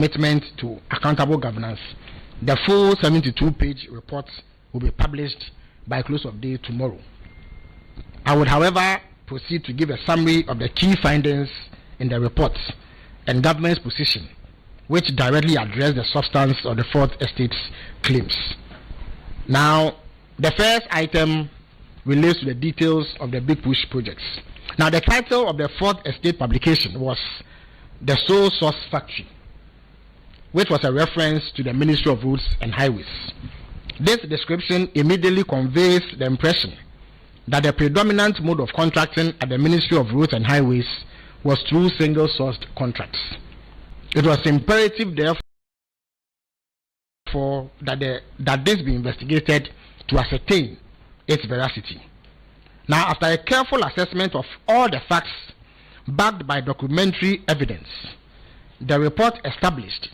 commitment to accountable governance. The full 72-page report will be published by close of day tomorrow. I would, however, proceed to give a summary of the key findings in the report and government's position, which directly address the substance of the Fourth Estate's claims. Now, the first item relates to the details of the Big Push projects. Now, the title of the Fourth Estate publication was The Sole Source Factory, which was a reference to the Ministry of Roads and Highways. This description immediately conveys the impression that the predominant mode of contracting at the Ministry of Roads and Highways was through single-sourced contracts. It was imperative, therefore, that this be investigated to ascertain its veracity. Now, after a careful assessment of all the facts backed by documentary evidence, the report established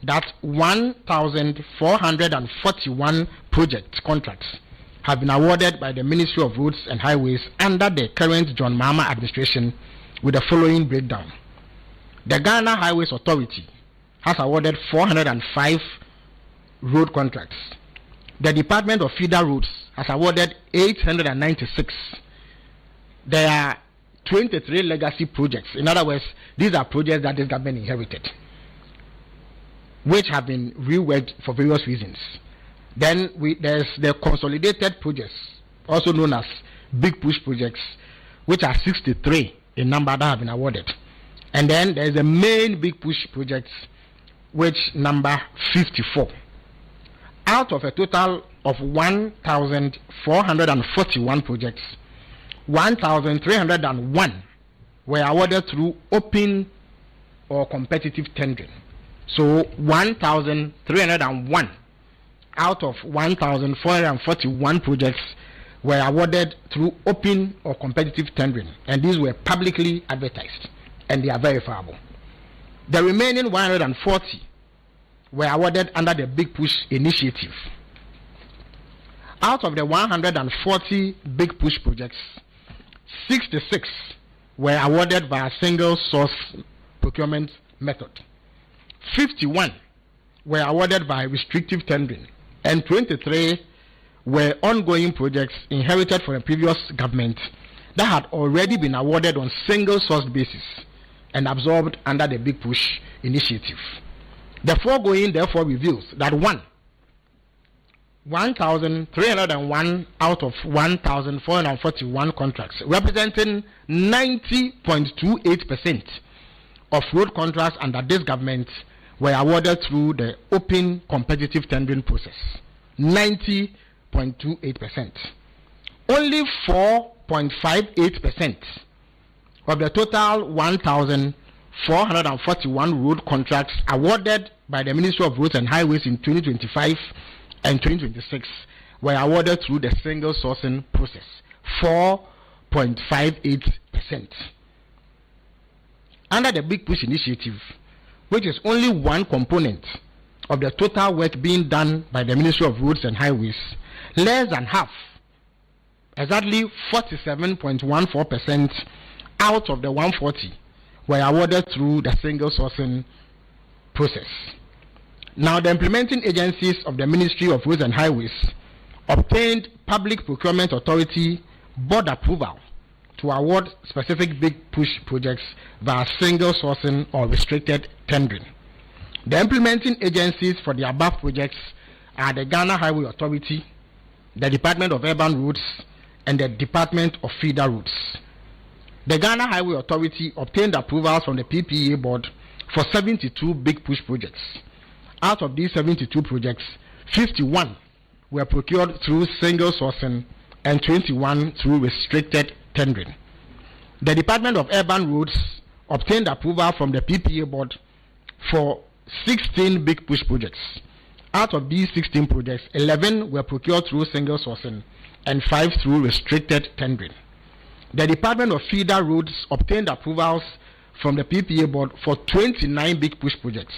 that 1,441 project contracts have been awarded by the Ministry of Roads and Highways under the current John Mahama administration, with the following breakdown. The Ghana Highways Authority has awarded 405 road contracts. The Department of Feeder Roads has awarded 896. There are 23 legacy projects. In other words, these are projects that this government inherited, which have been reworked for various reasons. Then there's the consolidated projects, also known as Big Push projects, which are 63 in number that have been awarded. And then there's the main Big Push projects, which number 54. Out of a total of 1,441 projects, 1,301 were awarded through open or competitive tendering. So 1,301 out of 1,441 projects were awarded through open or competitive tendering, and these were publicly advertised and they are verifiable. The remaining 140 were awarded under the Big Push initiative. Out of the 140 Big Push projects, 66 were awarded by a single source procurement method. 51 were awarded by restrictive tendering, and 23 were ongoing projects inherited from the previous government that had already been awarded on single source basis and absorbed under the Big Push initiative. The foregoing therefore reveals that 1,301 out of 1,441 contracts, representing 90.28% of road contracts under this government, were awarded through the open competitive tendering process. 90.28%. Only 4.58% of the total 1,441 road contracts awarded by the Ministry of Roads and Highways in 2025 and 2026 were awarded through the single sourcing process. 4.58%. Under the Big Push initiative, which is only one component of the total work being done by the Ministry of Roads and Highways, less than half, exactly 47.14% out of the 140, were awarded through the single sourcing process. Now, the implementing agencies of the Ministry of Roads and Highways obtained Public Procurement Authority board approval to award specific Big Push projects via single sourcing or restricted tendering. The implementing agencies for the above projects are the Ghana Highway Authority, the Department of Urban Roads, and the Department of Feeder Roads. The Ghana Highway Authority obtained approvals from the PPA board for 72 Big Push projects. Out of these 72 projects, 51 were procured through single sourcing and 21 through restricted tendering. The Department of Urban Roads obtained approval from the PPA board for 16 Big Push projects. Out of these 16 projects, 11 were procured through single sourcing and 5 through restricted tendering. The Department of Feeder Roads obtained approvals from the PPA board for 29 Big Push projects.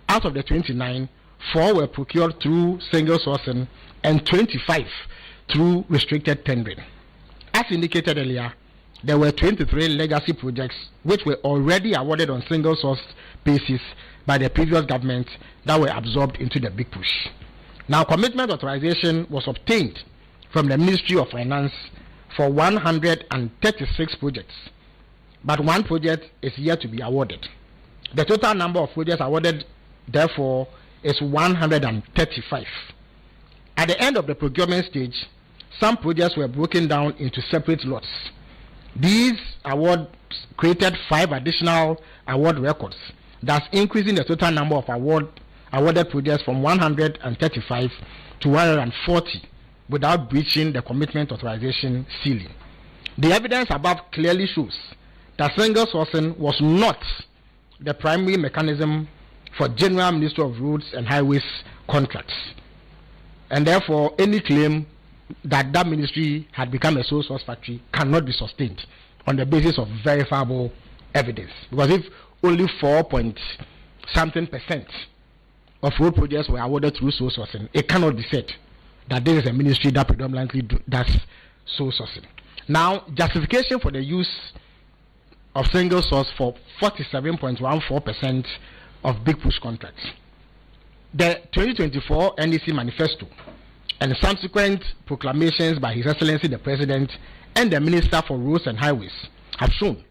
Out of the 29, 4 were procured through single sourcing and 25 through restricted tendering. As indicated earlier, there were 23 legacy projects which were already awarded on single source paces by the previous government that were absorbed into the big push. Now, commitment authorization was obtained from the Ministry of Finance for 136 projects, but one project is yet to be awarded. The total number of projects awarded, therefore, is 135. At the end of the procurement stage, some projects were broken down into separate lots. These awards created 5 additional award records, thus increasing the total number of awarded projects from 135 to 140 without breaching the commitment authorization ceiling. The evidence above clearly shows that single sourcing was not the primary mechanism for General Ministry of Roads and Highways contracts, and therefore any claim that that ministry had become a sole source factory cannot be sustained on the basis of verifiable evidence. Because if only 4.something% of road projects were awarded through sole sourcing, it cannot be said that this is a ministry that predominantly does sole sourcing. Now, justification for the use of single source for 47.14% of big push contracts. The 2024 NEC manifesto and subsequent proclamations by His Excellency the President and the Minister for Roads and Highways have shown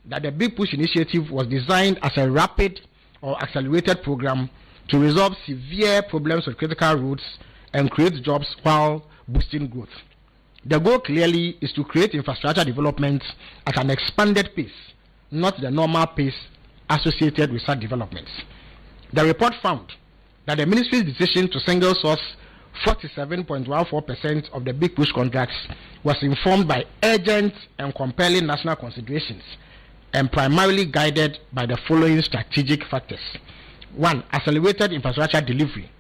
that the Big Push initiative was designed as a rapid or accelerated program to resolve severe problems with critical roads and create jobs while boosting growth. The goal clearly is to create infrastructure development at an expanded pace, not the normal pace associated with such developments. The report found that the ministry's decision to single source 47.14% of the Big Push contracts was informed by urgent and compelling national considerations and primarily guided by the following strategic factors. 1. Accelerated infrastructure delivery,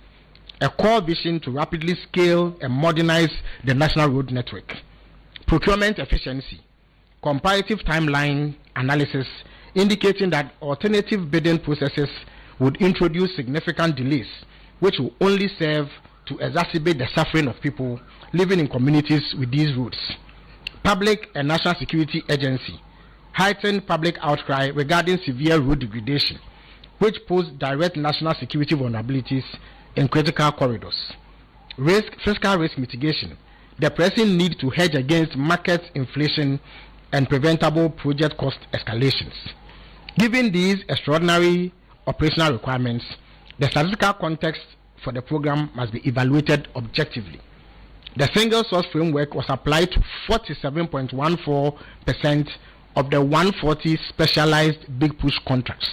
a core vision to rapidly scale and modernize the national road network. Procurement efficiency, comparative timeline analysis indicating that alternative bidding processes would introduce significant delays, which will only serve to exacerbate the suffering of people living in communities with these roads. Public and National Security Agency heightened public outcry regarding severe road degradation, which pose direct national security vulnerabilities in critical corridors. Fiscal risk mitigation, the pressing need to hedge against market inflation and preventable project cost escalations. Given these extraordinary operational requirements, the statistical context for the program must be evaluated objectively. The single source framework was applied to 47.14% of the 140 specialized Big Push contracts.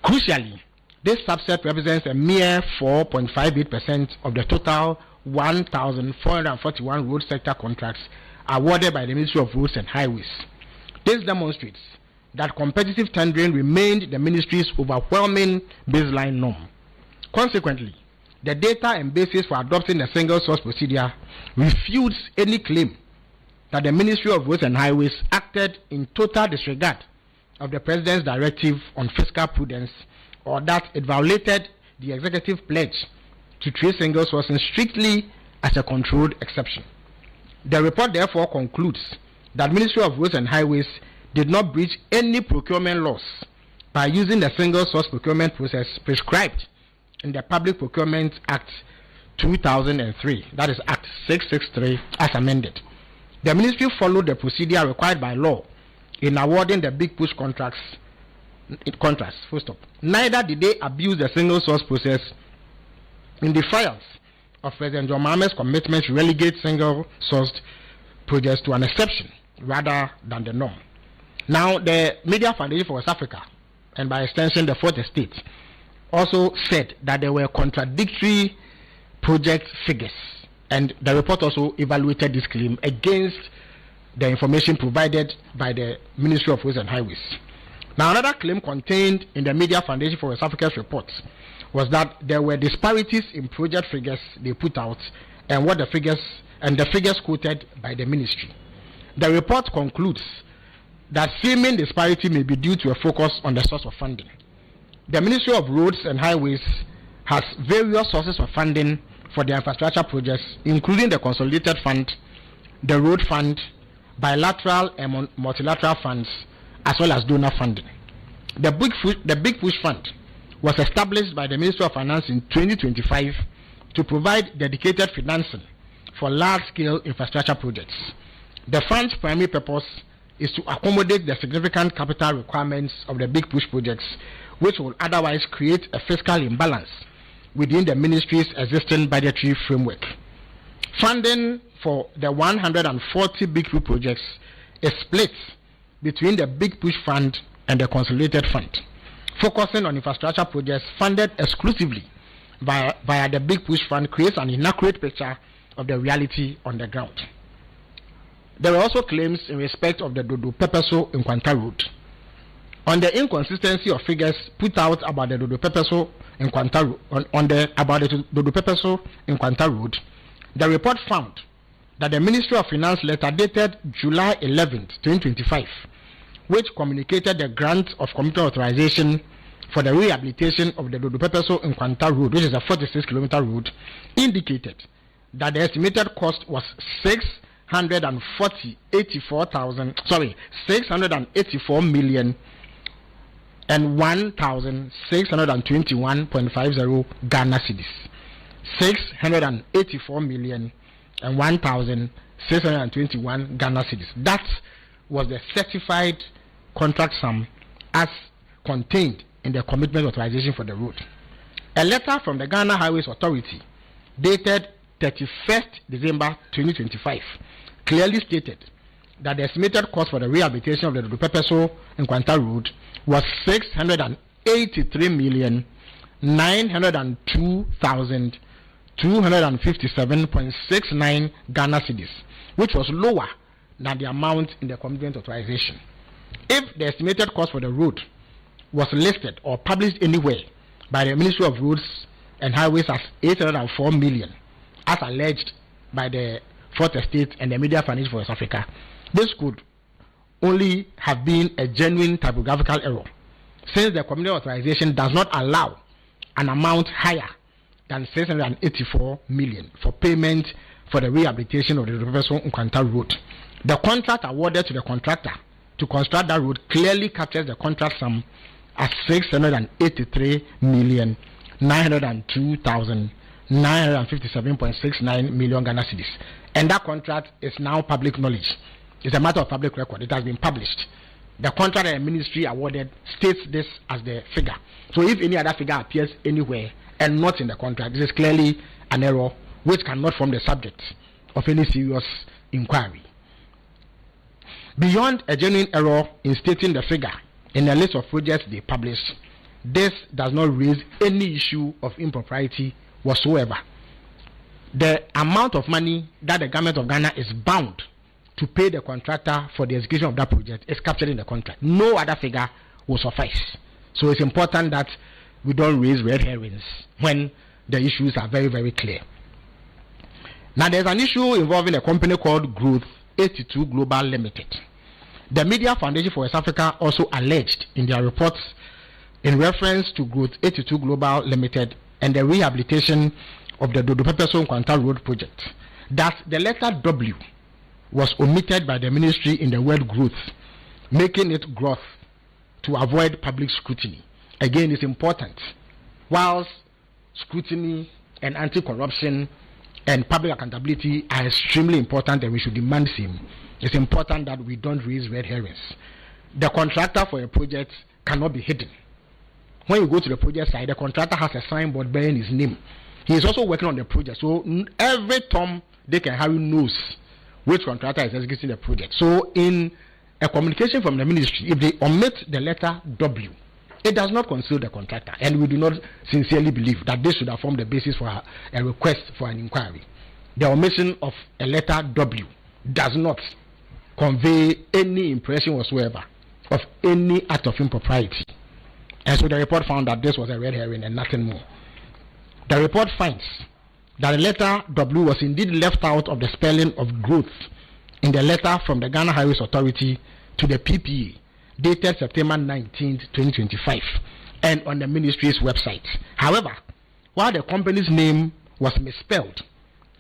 Crucially, this subset represents a mere 4.58% of the total 1,441 road sector contracts awarded by the Ministry of Roads and Highways. This demonstrates that competitive tendering remained the ministry's overwhelming baseline norm. Consequently, the data and basis for adopting the single source procedure refutes any claim that the Ministry of Roads and Highways acted in total disregard of the President's directive on fiscal prudence, or that it violated the executive pledge to treat single sourcing strictly as a controlled exception. The report therefore concludes that Ministry of Roads and Highways did not breach any procurement laws by using the single source procurement process prescribed in the Public Procurement Act 2003, that is Act 663 as amended. The ministry followed the procedure required by law in awarding the Big Push contracts. Full stop. Neither did they abuse the single source process in defiance of President John Mahamat's commitment to relegate single sourced projects to an exception rather than the norm. Now, the Media Foundation for West Africa, and by extension the Fourth Estate, also said that there were contradictory project figures, and the report also evaluated this claim against the information provided by the Ministry of Roads and Highways. Now, another claim contained in the Media Foundation for West Africa's report was that there were disparities in project figures they put out and the figures quoted by the ministry. The report concludes that seeming disparity may be due to a focus on the source of funding. The Ministry of Roads and Highways has various sources of funding for the infrastructure projects, including the Consolidated Fund, the Road Fund, bilateral and multilateral funds, as well as donor funding. The Big Push Fund was established by the Ministry of Finance in 2025 to provide dedicated financing for large-scale infrastructure projects. The fund's primary purpose is to accommodate the significant capital requirements of the Big Push projects, which will otherwise create a fiscal imbalance within the ministry's existing budgetary framework. Funding for the 140 Big Push projects is split between the Big Push Fund and the Consolidated Fund, focusing on infrastructure projects funded exclusively via the Big Push Fund creates an inaccurate picture of the reality on the ground. There were also claims in respect of the Dodo Pepeso in Kwanta Road. On the inconsistency of figures put out about the Dodo Pepeso in Kwanta Road, the report found that the Ministry of Finance letter dated July 11, 2025, which communicated the grant of commitment authorization for the rehabilitation of the Dodo Pepeso in Kwanta Road, which is a 46-kilometer road, indicated that the estimated cost was 684,000,000 and 1,621.50 Ghana cedis. 684 million and 1,621 Ghana cedis. That was the certified contract sum as contained in the commitment authorization for the road. A letter from the Ghana Highways Authority dated 31st December 2025 clearly stated that the estimated cost for the rehabilitation of the Dodo Pepeso in Kwanta Road was 683,902,257.69 Ghana cedis, which was lower than the amount in the commitment authorization. If the estimated cost for the road was listed or published anywhere by the Ministry of Roads and Highways as 804 million, as alleged by the Fourth Estate and the Media Foundation for West Africa, this could only have been a genuine typographical error, since the commitment authorization does not allow an amount higher than 684 million for payment for the rehabilitation of the Dodo in Kwanta Road. The contract awarded to the contractor to construct that road clearly captures the contract sum as 683,902,957.69 million Ghana cedis, and that contract is now public knowledge. It's a matter of public record. It has been published. The contract that the ministry awarded states this as the figure. So if any other figure appears anywhere and not in the contract, this is clearly an error which cannot form the subject of any serious inquiry. Beyond a genuine error in stating the figure in a list of projects they published, this does not raise any issue of impropriety whatsoever. The amount of money that the government of Ghana is bound to pay the contractor for the execution of that project is captured in the contract. No other figure will suffice. So it's important that we don't raise red herrings when the issues are very, very clear. Now there's an issue involving a company called Growth 82 Global Limited. The Media Foundation for West Africa also alleged in their reports in reference to Growth 82 Global Limited and the rehabilitation of the Dodo Pepeso Kwanta Road project that the letter W was omitted by the ministry in the word growth, making it growth to avoid public scrutiny. Again, it's important. Whilst scrutiny and anti-corruption and public accountability are extremely important and we should demand same, it's important that we don't raise red herrings. The contractor for a project cannot be hidden. When you go to the project site, the contractor has a signboard bearing his name. He is also working on the project. So every Tom, Dick and Harry knows which contractor is executing the project. So in a communication from the ministry, if they omit the letter W, it does not conceal the contractor. And we do not sincerely believe that this should have formed the basis for a request for an inquiry. The omission of a letter W does not convey any impression whatsoever of any act of impropriety. And so the report found that this was a red herring and nothing more. The report finds that the letter W was indeed left out of the spelling of growth in the letter from the Ghana Highways Authority to the PPA dated September 19, 2025 and on the ministry's website. However, while the company's name was misspelled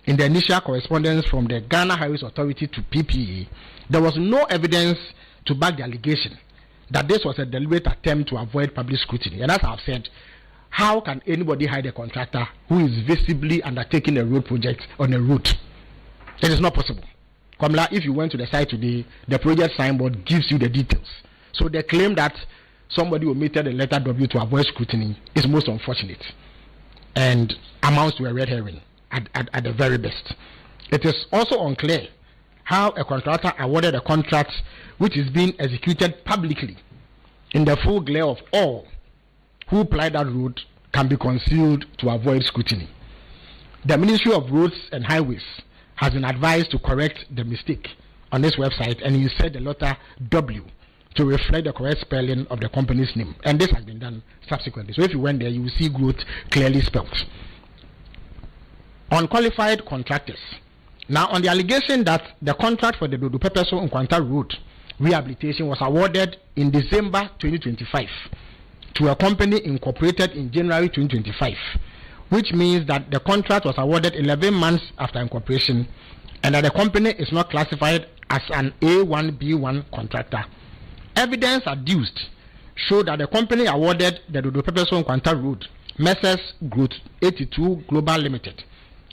in the initial correspondence from the Ghana Highways Authority to PPA, there was no evidence to back the allegation that this was a deliberate attempt to avoid public scrutiny. And as I've said, how can anybody hire a contractor who is visibly undertaking a road project on a route? It is not possible. Kamla, if you went to the site today, the project signboard gives you the details. So the claim that somebody omitted a letter W to avoid scrutiny is most unfortunate and amounts to a red herring at the very best. It is also unclear how a contractor awarded a contract which is being executed publicly in the full glare of all who plied that road can be concealed to avoid scrutiny. The Ministry of Roads and Highways has been advised to correct the mistake on this website and insert the letter W to reflect the correct spelling of the company's name. And this has been done subsequently. So if you went there, you will see growth clearly spelled. Unqualified contractors. Now, on the allegation that the contract for the Dodo Pepeso Nkwanta Road rehabilitation was awarded in December 2025 to a company incorporated in January 2025, which means that the contract was awarded 11 months after incorporation and that the company is not classified as an A1B1 contractor. Evidence adduced show that the company awarded the Dodo Pepeso Nkwanta Road, Messrs. Growth 82 Global Limited,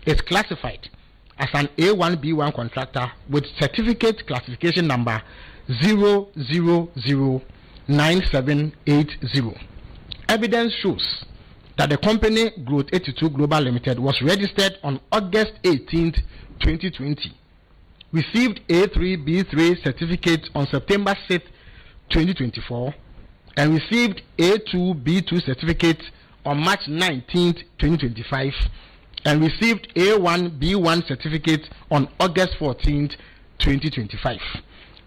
is classified as an A1B1 contractor with certificate classification number 0009780. Evidence shows that the company Growth 82 Global Limited was registered on August 18, 2020, received A3B3 certificate on September 6, 2024, and received A2B2 certificate on March 19, 2025, and received A1B1 certificate on August 14, 2025.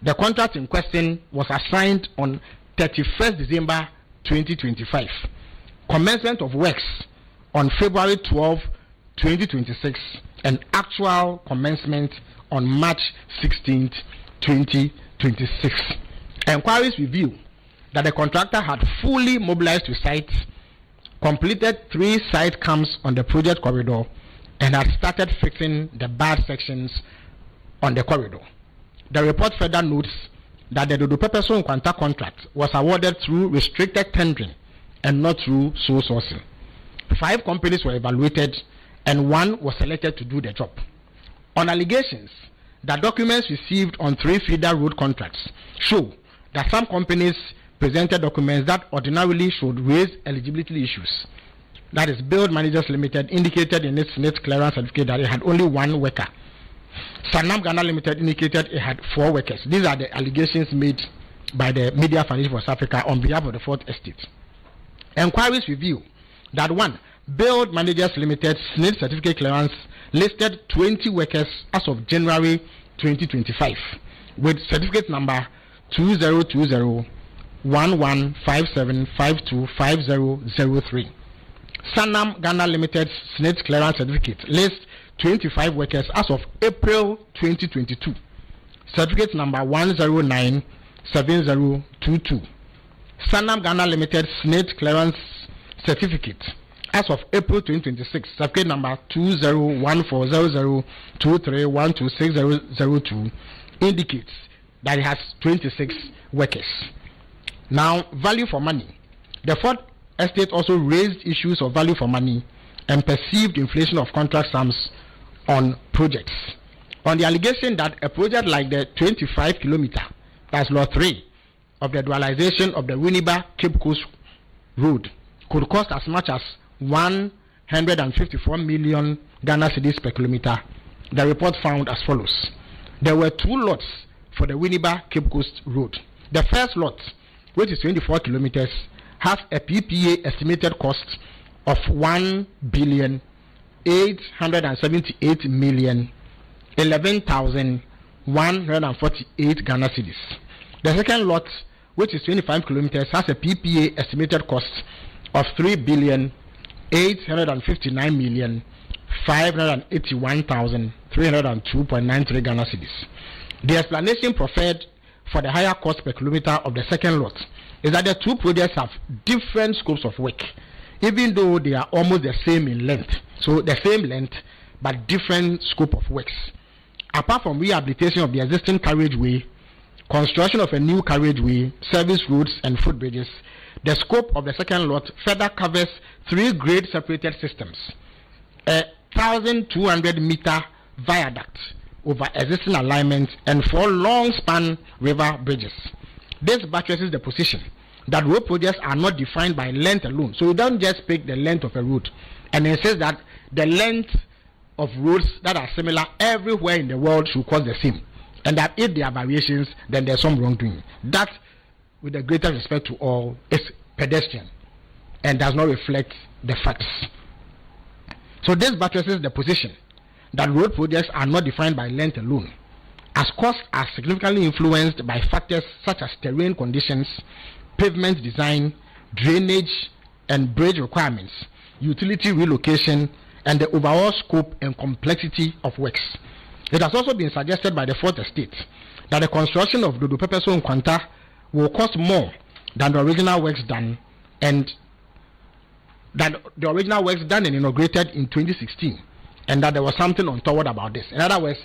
The contract in question was assigned on 31st December 2025. Commencement of works on February 12, 2026, and actual commencement on March 16, 2026. Enquiries reveal that the contractor had fully mobilized to site, completed 3 site camps on the project corridor, and had started fixing the bad sections on the corridor. The report further notes that the Dodo Pepeso Nkwanta contract was awarded through restricted tendering and not through sole sourcing. 5 companies were evaluated and 1 was selected to do the job. On allegations that documents received on 3 feeder road contracts show that some companies presented documents that ordinarily should raise eligibility issues. That is, Build Managers Limited indicated in its net clearance certificate that it had only 1 worker. Sanam Ghana Limited indicated it had 4 workers. These are the allegations made by the Media Foundation for South Africa on behalf of the 4th Estate. Enquiries reveal that 1, Build Managers Limited SNID certificate clearance listed 20 workers as of January 2025 with certificate number 2020-1157525003. Sanam Ghana Limited's SNID clearance certificate lists 25 workers as of April 2022. Certificate number 1097022. Sanam Ghana Limited SNID clearance certificate as of April 2026. Certificate number 20140023126002 indicates that it has 26 workers. Now, value for money. The 4th Estate also raised issues of value for money and perceived inflation of contract sums on projects. On the allegation that a project like the 25-kilometer, that's Lot 3, of the dualization of the Winneba Cape Coast Road could cost as much as 154 million Ghana cedis per kilometer, the report found as follows. There were 2 lots for the Winneba Cape Coast Road. The first lot, which is 24 kilometers, has a PPA estimated cost of 1,878,011,148 Ghana cedis. The second lot, which is 25 kilometers, has a PPA estimated cost of 3,859,581,302.93 Ghana cedis. The explanation proffered for the higher cost per kilometer of the second lot is that the 2 projects have different scopes of work, even though they are almost the same in length. So the same length, but different scope of works. Apart from rehabilitation of the existing carriageway construction of a new carriageway, service roads, and footbridges, the scope of the second lot further covers 3 grade separated systems, a 1,200-meter viaduct over existing alignments, and 4 long-span river bridges. This buttresses the position that road projects are not defined by length alone. So you don't just pick the length of a road and it says that the length of roads that are similar everywhere in the world should cost the same, and that if there are variations, then there's some wrongdoing. That, with the greatest respect to all, is pedestrian and does not reflect the facts. So this buttresses the position that road projects are not defined by length alone, as costs are significantly influenced by factors such as terrain conditions, pavement design, drainage and bridge requirements, utility relocation, and the overall scope and complexity of works. It has also been suggested by the Fourth Estate that the construction of Dodo Pepeso Nkwanta will cost more than the original works done, and that the original works done and inaugurated in 2016, and that there was something untoward about this. In other words,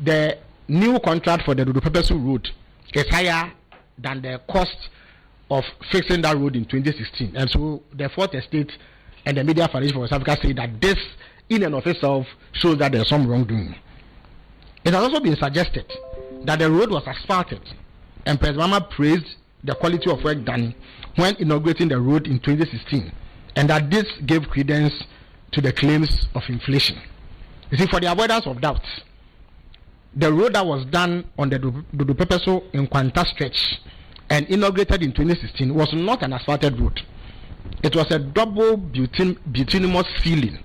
the new contract for the Dodo Pepeso road is higher than the cost of fixing that road in 2016, and so the Fourth Estate and the Media Foundation for West Africa say that this in and of itself shows that there's some wrongdoing. It has also been suggested that the road was asphalted, and President Mahama praised the quality of work done when inaugurating the road in 2016, and that this gave credence to the claims of inflation. You see, for the avoidance of doubt, the road that was done on the Dodo Pepeso Nkwanta stretch and inaugurated in 2016 was not an asphalted road. It was a double bituminous ceiling,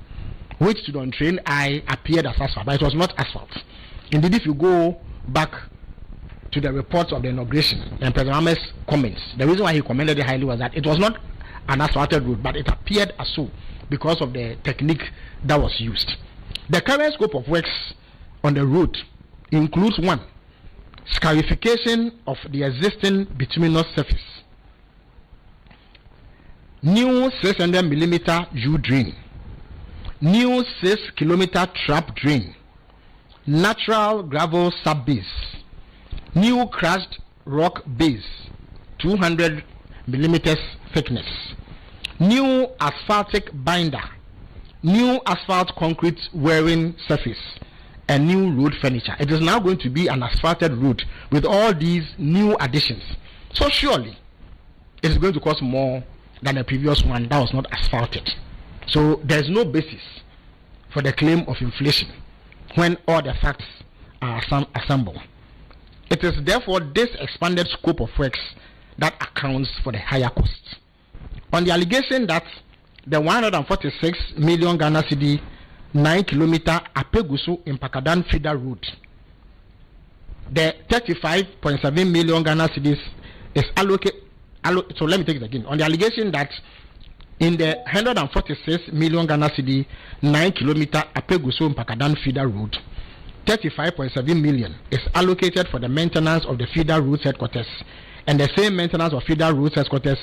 which to the untrained eye appeared as asphalt, but it was not asphalt. Indeed, if you go back to the reports of the inauguration and President Mahama's comments, the reason why he commended it highly was that it was not an asphalted road, but it appeared as so because of the technique that was used. The current scope of works on the road includes 1. Scarification of the existing bituminous surface, new 600mm U-drain, new 6-kilometer trap drain, natural gravel sub-base, new crushed rock base 200mm thickness, new asphaltic binder, new asphalt concrete wearing surface, and new road furniture. It is now going to be an asphalted road with all these new additions. So surely it is going to cost more than the previous one that was not asphalted. So there is no basis for the claim of inflation when all the facts are assembled. It is therefore this expanded scope of works that accounts for the higher costs. On the allegation that the 146 million Ghana cedi 9-kilometer Apegusu in Pakadan feeder road, the 35.7 million Ghana cedis is allocated. So let me take it again. On the allegation that in the 146 million Ghana cedi 9-kilometer Apegusu in Pakadan feeder road, 35.7 million is allocated for the maintenance of the feeder route headquarters, and the same maintenance of feeder route headquarters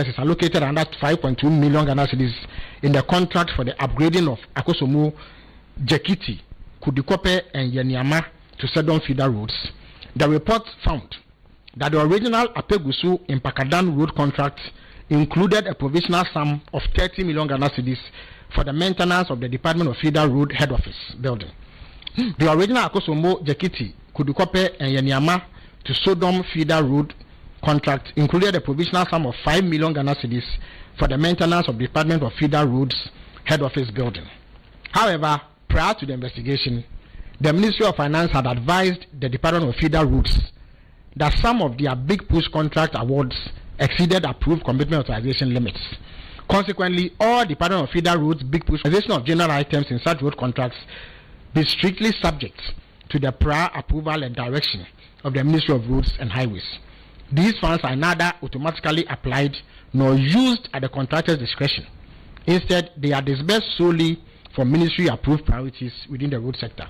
is allocated under 5.2 million Ghana cedis in the contract for the upgrading of Akosomo, Jekiti, Kudikope, and Yeniama to Sedon feeder roads. The report found that the original Apegusu in Pakadan road contract included a provisional sum of 30 million Ghana cedis for the maintenance of the Department of Feeder Road head office building. The original Akosomo, Jekiti, Kudikope, and Yeniama to Sodom feeder road contract included a provisional sum of 5 million Ghana cedis for the maintenance of the Department of Feeder Roads head office building. However, prior to the investigation, the Ministry of Finance had advised the Department of Feeder Roads that some of their big push contract awards exceeded approved commitment authorization limits. Consequently, all Department of Feeder Roads big push authorization of general items in such road contracts be strictly subject to the prior approval and direction of the Ministry of Roads and Highways. These funds are neither automatically applied nor used at the contractor's discretion. Instead, they are disbursed solely for ministry-approved priorities within the road sector.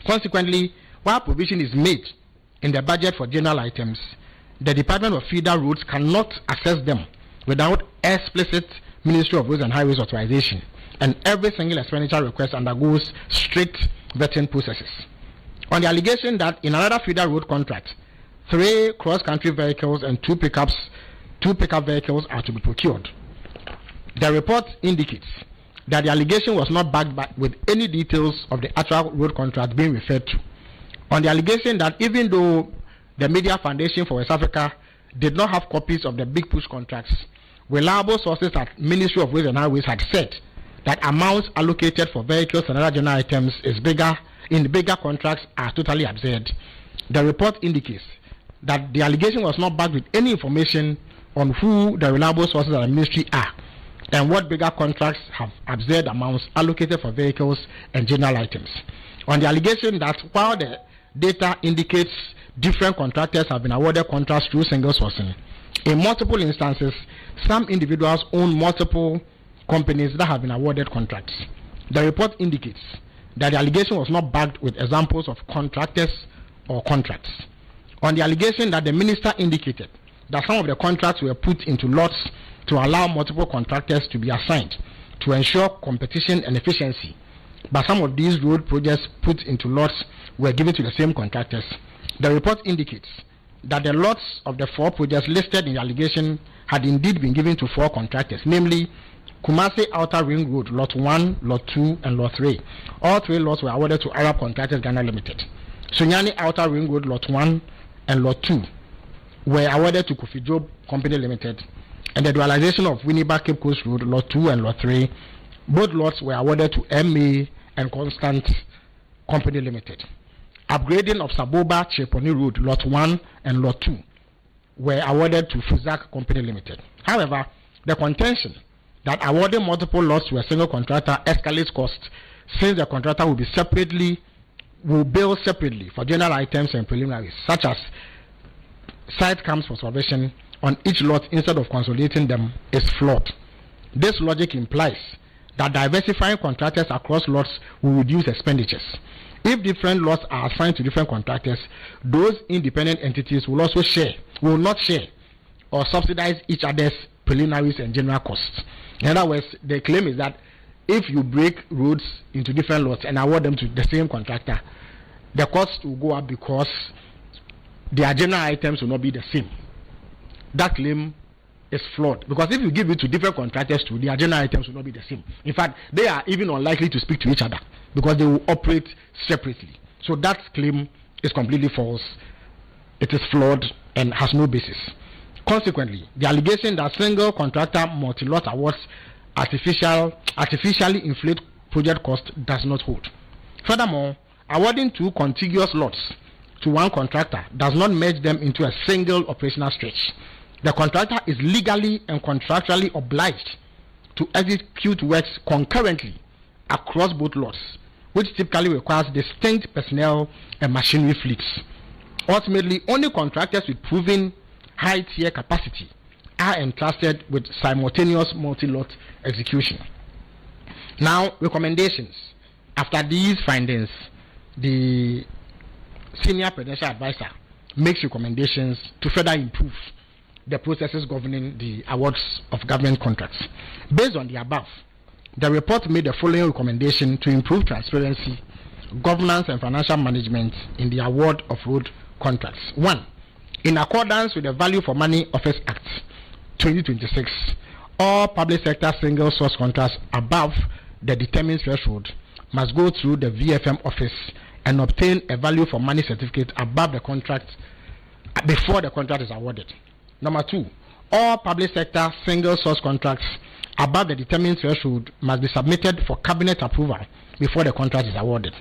Consequently, while provision is made in the budget for general items, the Department of Feeder Roads cannot access them without explicit Ministry of Roads and Highways authorization, and every single expenditure request undergoes strict vetting processes. On the allegation that in another feeder road contract, 3 cross-country vehicles and 2 pickup vehicles are to be procured. The report indicates that the allegation was not backed with any details of the actual road contract being referred to. On the allegation that even though the Media Foundation for West Africa did not have copies of the Big Push contracts, reliable sources at Ministry of Roads and Highways had said that amounts allocated for vehicles and other general items is bigger in the bigger contracts are totally absurd. The report indicates that the allegation was not backed with any information on who the reliable sources at the ministry are and what bigger contracts have absurd amounts allocated for vehicles and general items. On the allegation that while the data indicates different contractors have been awarded contracts through single sourcing, in multiple instances, some individuals own multiple companies that have been awarded contracts. The report indicates that the allegation was not backed with examples of contractors or contracts. On the allegation that the minister indicated that some of the contracts were put into lots to allow multiple contractors to be assigned to ensure competition and efficiency, but some of these road projects put into lots were given to the same contractors. The report indicates that the lots of the 4 projects listed in the allegation had indeed been given to 4 contractors, namely Kumasi Outer Ring Road, Lot 1, Lot 2, and Lot 3. All 3 lots were awarded to Arab Contractors Ghana Limited. Sunyani Outer Ring Road, Lot 1 and Lot 2 were awarded to Kofi Job Company Limited, and the dualization of Winneba Cape Coast Road, Lot 2 and Lot 3, both lots were awarded to MA and Constant Company Limited. Upgrading of Saboba Cheponi Road, Lot 1 and Lot 2 were awarded to Fuzak Company Limited. However, the contention that awarding multiple lots to a single contractor escalates costs, since the contractor will bill separately for general items and preliminaries, such as site camps for salvation on each lot instead of consolidating them, is flawed. This logic implies that diversifying contractors across lots will reduce expenditures. If different lots are assigned to different contractors, those independent entities will not share or subsidize each other's preliminaries and general costs. In other words, the claim is that if you break roads into different lots and award them to the same contractor, the costs will go up because their general items will not be the same. That claim is flawed, because if you give it to different contractors too, their general items will not be the same. In fact, they are even unlikely to speak to each other because they will operate separately. So that claim is completely false. It is flawed and has no basis. Consequently, the allegation that single contractor multi-lot awards artificially inflate project cost does not hold. Furthermore, awarding 2 contiguous lots to one contractor does not merge them into a single operational stretch. The contractor is legally and contractually obliged to execute works concurrently across both lots, which typically requires distinct personnel and machinery fleets. Ultimately, only contractors with proven high-tier capacity are entrusted with simultaneous multi-lot execution. Now, recommendations. After these findings, the Senior Presidential Advisor makes recommendations to further improve the processes governing the awards of government contracts. Based on the above, the report made the following recommendation to improve transparency, governance, and financial management in the award of road contracts. 1. In accordance with the Value for Money Office Act 2026, all public sector single source contracts above the determined threshold must go through the VFM office and obtain a value for money certificate above the contract before the contract is awarded. Number 2, all public sector single source contracts above the determined threshold must be submitted for cabinet approval before the contract is awarded.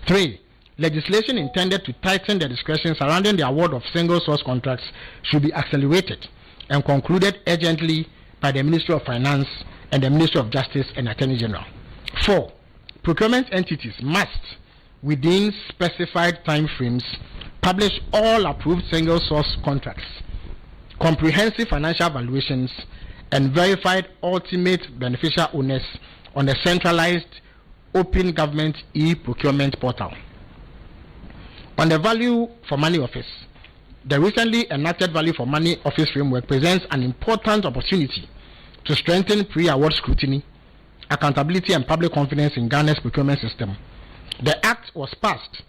3, legislation intended to tighten the discretion surrounding the award of single source contracts should be accelerated and concluded urgently by the Ministry of Finance and the Ministry of Justice and Attorney General. 4, procurement entities must, within specified time frames, publish all approved single source contracts, comprehensive financial valuations, and verified ultimate beneficial owners on the centralized Open Government e-procurement portal. On the Value for Money Office, the recently enacted Value for Money Office framework presents an important opportunity to strengthen pre-award scrutiny, accountability, and public confidence in Ghana's procurement system. The Act was passed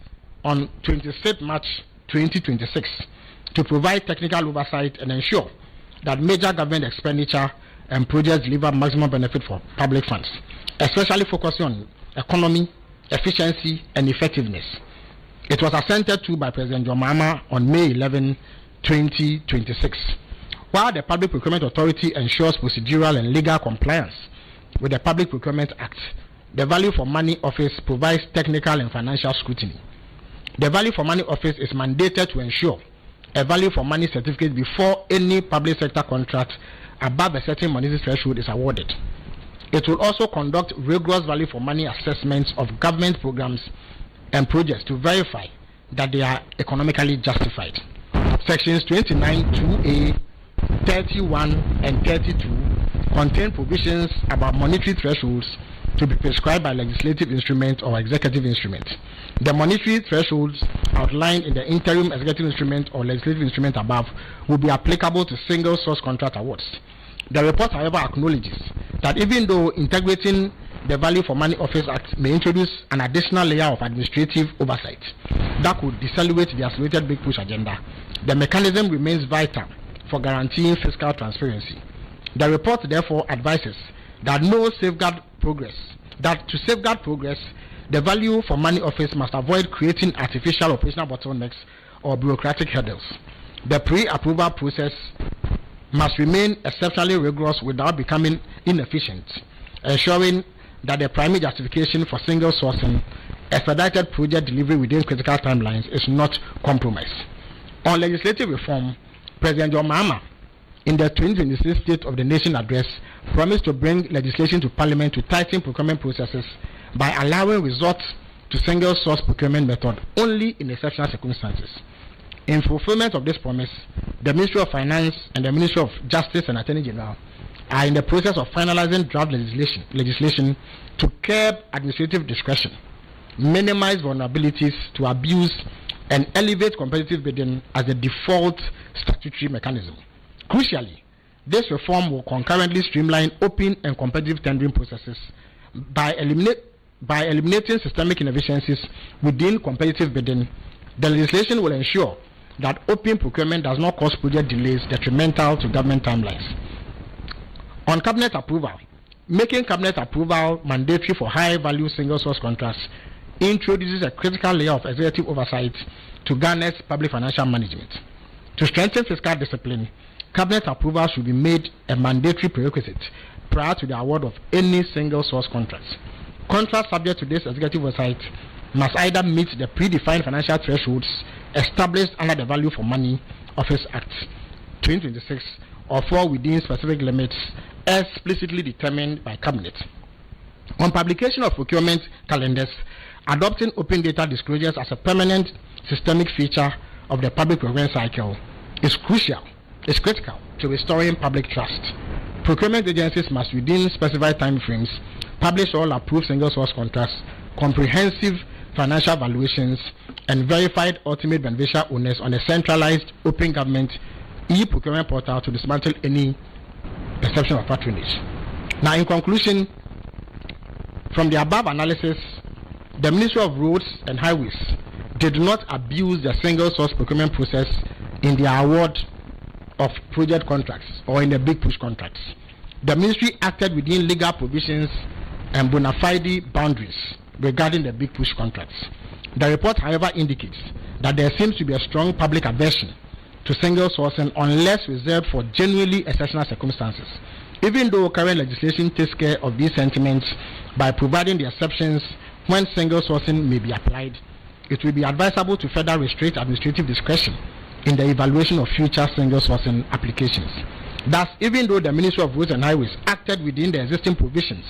on 26 March 2026 to provide technical oversight and ensure that major government expenditure and projects deliver maximum benefit for public funds, especially focusing on economy, efficiency, and effectiveness. It was assented to by President John Mahama on May 11, 2026. While the Public Procurement Authority ensures procedural and legal compliance with the Public Procurement Act, the Value for Money Office provides technical and financial scrutiny. The Value for Money Office is mandated to ensure a value for money certificate before any public sector contract above a certain monetary threshold is awarded. It will also conduct rigorous value for money assessments of government programs and projects to verify that they are economically justified. Sections 29, 2A, 31, and 32 contain provisions about monetary thresholds to be prescribed by legislative instrument or executive instrument. The monetary thresholds outlined in the interim executive instrument or legislative instrument above will be applicable to single source contract awards. The report, however, acknowledges that even though integrating the Value for Money Office Act may introduce an additional layer of administrative oversight that could decelerate the accelerated Big Push agenda, the mechanism remains vital for guaranteeing fiscal transparency. The report therefore advises that to safeguard progress, the Value for Money Office must avoid creating artificial operational bottlenecks or bureaucratic hurdles. The pre-approval process must remain exceptionally rigorous without becoming inefficient, ensuring that the primary justification for single sourcing, expedited project delivery within critical timelines, is not compromised. On legislative reform, President John Mahama, in the 2026 State of the Nation Address, promised to bring legislation to Parliament to tighten procurement processes by allowing resort to single source procurement method only in exceptional circumstances. In fulfillment of this promise, the Ministry of Finance and the Ministry of Justice and Attorney General are in the process of finalizing draft legislation to curb administrative discretion, minimize vulnerabilities to abuse, and elevate competitive bidding as the default statutory mechanism. Crucially, this reform will concurrently streamline open and competitive tendering processes by eliminating systemic inefficiencies within competitive bidding. The legislation will ensure that open procurement does not cause project delays detrimental to government timelines. On cabinet approval, making cabinet approval mandatory for high-value single-source contracts introduces a critical layer of executive oversight to Ghana's public financial management. To strengthen fiscal discipline, cabinet approval should be made a mandatory prerequisite prior to the award of any single-source contracts. Contracts subject to this executive oversight must either meet the predefined financial thresholds established under the Value for Money Office Act 2026 or fall within specific limits explicitly determined by Cabinet. On publication of procurement calendars, adopting open data disclosures as a permanent systemic feature of the public procurement cycle is critical to restoring public trust. Procurement agencies must, within specified time frames, publish all approved single-source contracts, comprehensive financial valuations, and verified ultimate beneficial owners on a centralized open government e-procurement portal to dismantle any perception of patronage. Now, in conclusion, from the above analysis, the Ministry of Roads and Highways did not abuse the single-source procurement process in the award of project contracts or in the Big Push contracts. The Ministry acted within legal provisions and bona fide boundaries regarding the Big Push contracts. The report, however, indicates that there seems to be a strong public aversion to single sourcing unless reserved for genuinely exceptional circumstances. Even though current legislation takes care of these sentiments by providing the exceptions when single sourcing may be applied, it will be advisable to further restrict administrative discretion in the evaluation of future single sourcing applications. Thus, even though the Ministry of Roads and Highways acted within the existing provisions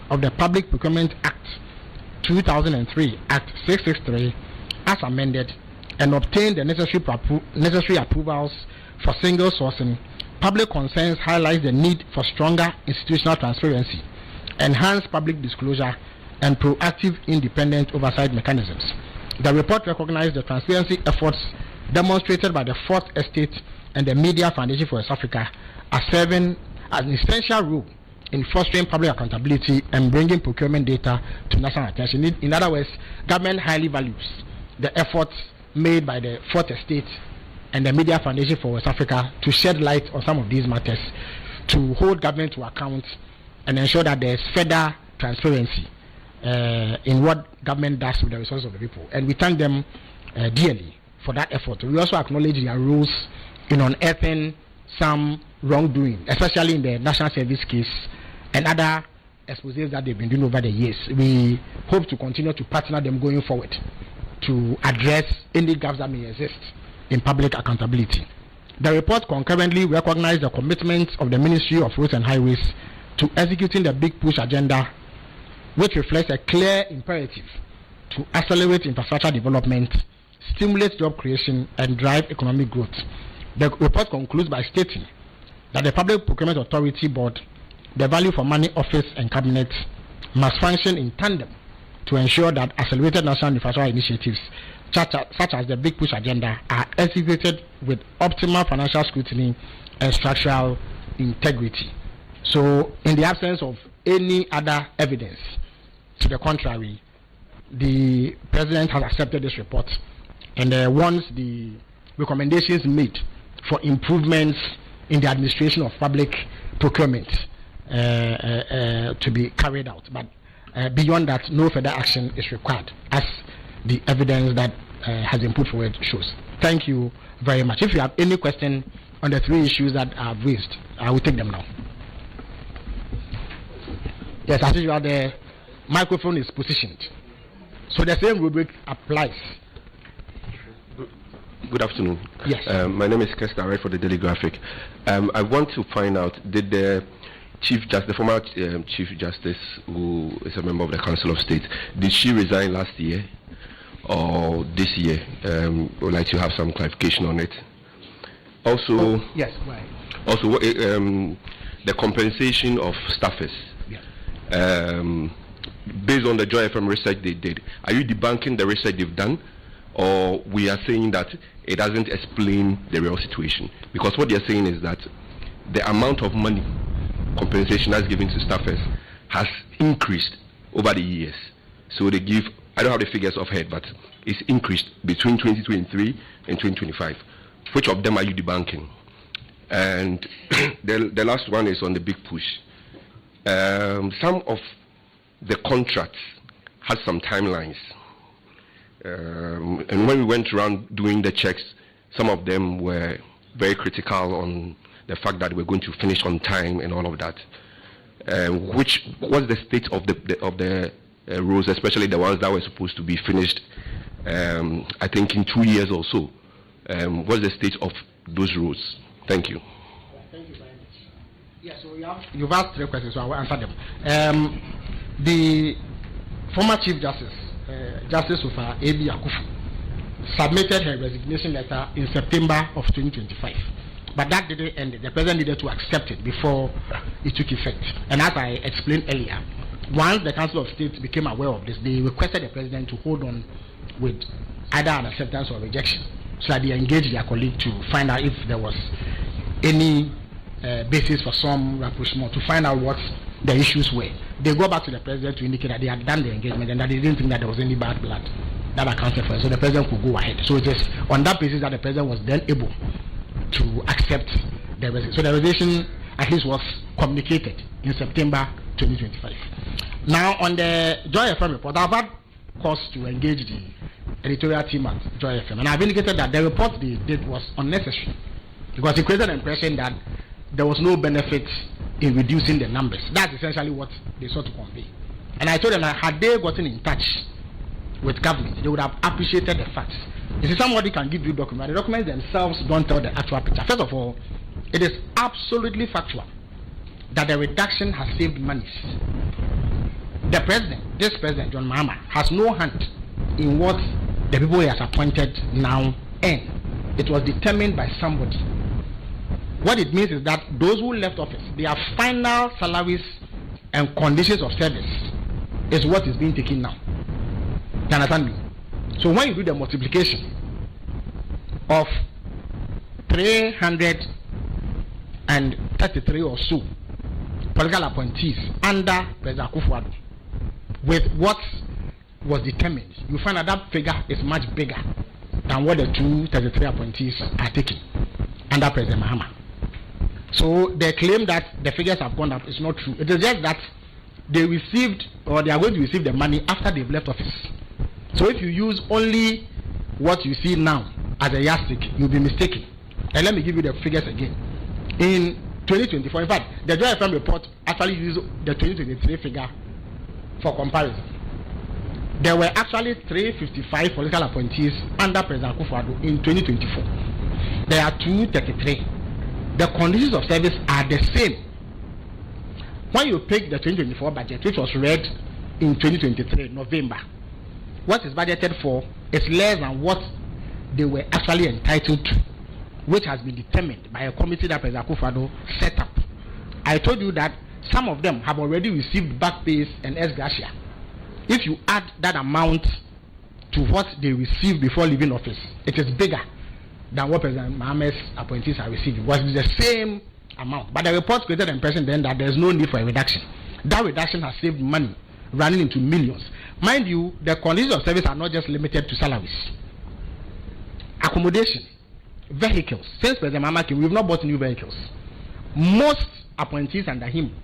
of the Public Procurement Act 2003, Act 663, as amended, and obtained the necessary approvals for single sourcing, public concerns highlight the need for stronger institutional transparency, enhanced public disclosure, and proactive independent oversight mechanisms. The report recognized the transparency efforts demonstrated by the Fourth Estate and the Media Foundation for West Africa as serving an essential role in fostering public accountability and bringing procurement data to national attention. In other words, government highly values the efforts made by the Fourth Estate and the Media Foundation for West Africa to shed light on some of these matters, to hold government to account and ensure that there is further transparency in what government does with the resources of the people. And we thank them dearly for that effort. We also acknowledge their roles in unearthing some wrongdoing, especially in the national service case and other exposés that they've been doing over the years. We hope to continue to partner them going forward to address any gaps that may exist in public accountability. The report concurrently recognized the commitment of the Ministry of Roads and Highways to executing the Big Push agenda, which reflects a clear imperative to accelerate infrastructure development, stimulate job creation, and drive economic growth. The report concludes by stating that the Public Procurement Authority Board, the Value for Money Office and Cabinet must function in tandem to ensure that accelerated national infrastructure initiatives such as the Big Push agenda are executed with optimal financial scrutiny and structural integrity. So, in the absence of any other evidence to the contrary, the President has accepted this report and wants the recommendations made for improvements in the administration of public procurement to be carried out. But beyond that, no further action is required, as the evidence that has been put forward shows. Thank you very much. If you have any question on the three issues that I've raised, I will take them now. Yes, as usual, the microphone is positioned, so the same rubric applies. Good afternoon. Yes. My name is Kester. I write for the Daily Graphic. I want to find out, did the former Chief Justice, who is a member of the Council of State, did she resign last year or this year? Would like to have some clarification on it. Also, yes. Why? Also, the compensation of staffers. Yeah. Based on the Joy FM research they did, are you debunking the research they've done, or we are saying that it doesn't explain the real situation? Because what they're saying is that the amount of money compensation that's given to staffers has increased over the years. So they give, I don't have the figures off head, but it's increased between 2023 and 2025. Which of them are you debunking? And the last one is on the Big Push. Some of the contracts had some timelines. And when we went around doing the checks, some of them were very critical on the fact that we're going to finish on time and all of that. Which was the state of the roads, especially the ones that were supposed to be finished, I think in 2 years or so. What's the state of those roads? Thank you. Thank you very much. Yes, so you've asked 3 questions, so I will answer them. The former Chief Justice, Justice Ofa A.B. Akufu, submitted her resignation letter in September of 2025. But that didn't end it. The President needed to accept it before it took effect. And as I explained earlier, once the Council of State became aware of this, they requested the President to hold on with either an acceptance or rejection, so that they engaged their colleague to find out if there was any basis for some rapprochement, to find out what the issues were. They go back to the President to indicate that they had done the engagement and that they didn't think that there was any bad blood that accounted for it, so the President could go ahead. So it is on that basis that the President was then able to accept the resignation. So the resignation at least was communicated in September 2025. Now on the Joy FM report, I've had cause to engage the editorial team at Joy FM, and I've indicated that the report they did was unnecessary because it created the impression that there was no benefit in reducing the numbers. That's essentially what they sought to convey. And I told them that had they gotten in touch with government, they would have appreciated the facts. You see, somebody can give you documents. The documents themselves don't tell the actual picture. First of all, it is absolutely factual that the reduction has saved monies. The President, this President, John Mahama, has no hand in what the people he has appointed now earn. It was determined by somebody. What it means is that those who left office, their final salaries and conditions of service is what is being taken now. Do you understand me? So when you do the multiplication of 333 or so political appointees under President Akufo-Addo with what was determined, you find that that figure is much bigger than what the 233 appointees are taking under President Mahama. So they claim that the figures have gone up is not true. It is just that they received, or they are going to receive the money after they've left office. So if you use only what you see now as a yardstick, you'll be mistaken. And let me give you the figures again. In 2024, in fact, the Joy FM report actually used the 2023 figure for comparison. There were actually 355 political appointees under President Akufo-Addo in 2024. There are 233. The conditions of service are the same. When you pick the 2024 budget, which was read in 2023, November, what is budgeted for is less than what they were actually entitled to, which has been determined by a committee that President Akufo-Addo set up. I told you that some of them have already received back pays and ex gratia. If you add that amount to what they received before leaving office, it is bigger than what President Mahama's appointees are receiving. It was the same amount. But the report created the impression then that there is no need for a reduction. That reduction has saved money running into millions. Mind you, the conditions of service are not just limited to salaries. Accommodation, vehicles. Since President Mahama came, we have not bought new vehicles. Most appointees under him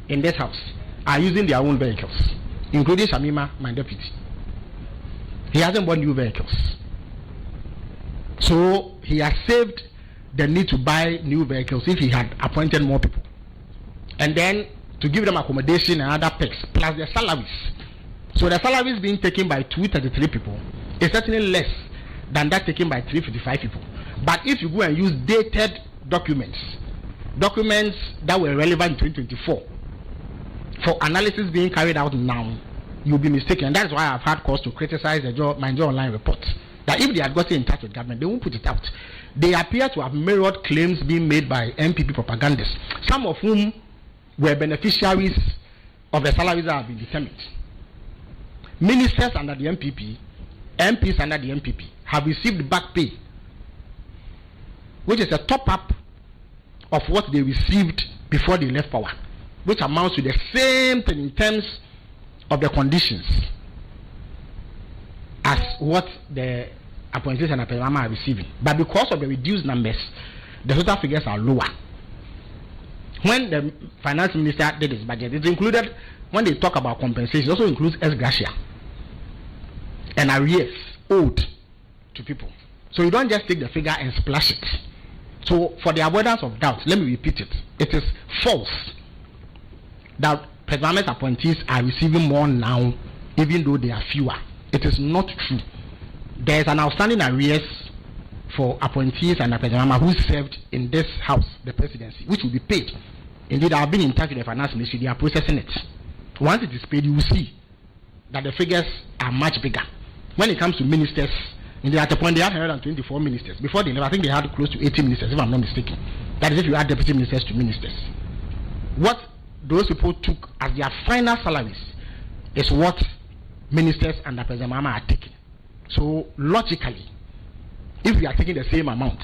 in this house are using their own vehicles, including Shamima, my deputy. He hasn't bought new vehicles. So he has saved the need to buy new vehicles if he had appointed more people. And then to give them accommodation and other perks, plus their salaries. So the salaries being taken by 233 people is certainly less than that taken by 355 people. But if you go and use dated documents that were relevant in 2024, for analysis being carried out now, you'll be mistaken. And that's why I've had cause to criticize the My Joy Online report. That if they had gotten in touch with government, they won't put it out. They appear to have mirrored claims being made by MPP propagandists, some of whom were beneficiaries of the salaries that have been determined. Ministers under the MPP, MPs under the MPP have received back pay, which is a top-up of what they received before they left power, which amounts to the same thing in terms of the conditions as what the appointees and Apelama are receiving. But because of the reduced numbers, the total figures are lower. When the finance minister did his budget, it included, when they talk about compensation, it also includes ex gratia and arrears owed to people. So you don't just take the figure and splash it. So for the avoidance of doubt, let me repeat it. It is false that President appointees are receiving more now, even though they are fewer. It is not true. There is an outstanding arrears for appointees and President who served in this house, the presidency, which will be paid. Indeed, I have been in touch with the finance ministry. They are processing it. Once it is paid, you will see that the figures are much bigger. When it comes to ministers, at the point they had 124 ministers. Before they left, I think they had close to 80 ministers, if I'm not mistaken. That is if you add deputy ministers to ministers. What those people took as their final salaries is what ministers under President Mahama are taking. So logically, if we are taking the same amount,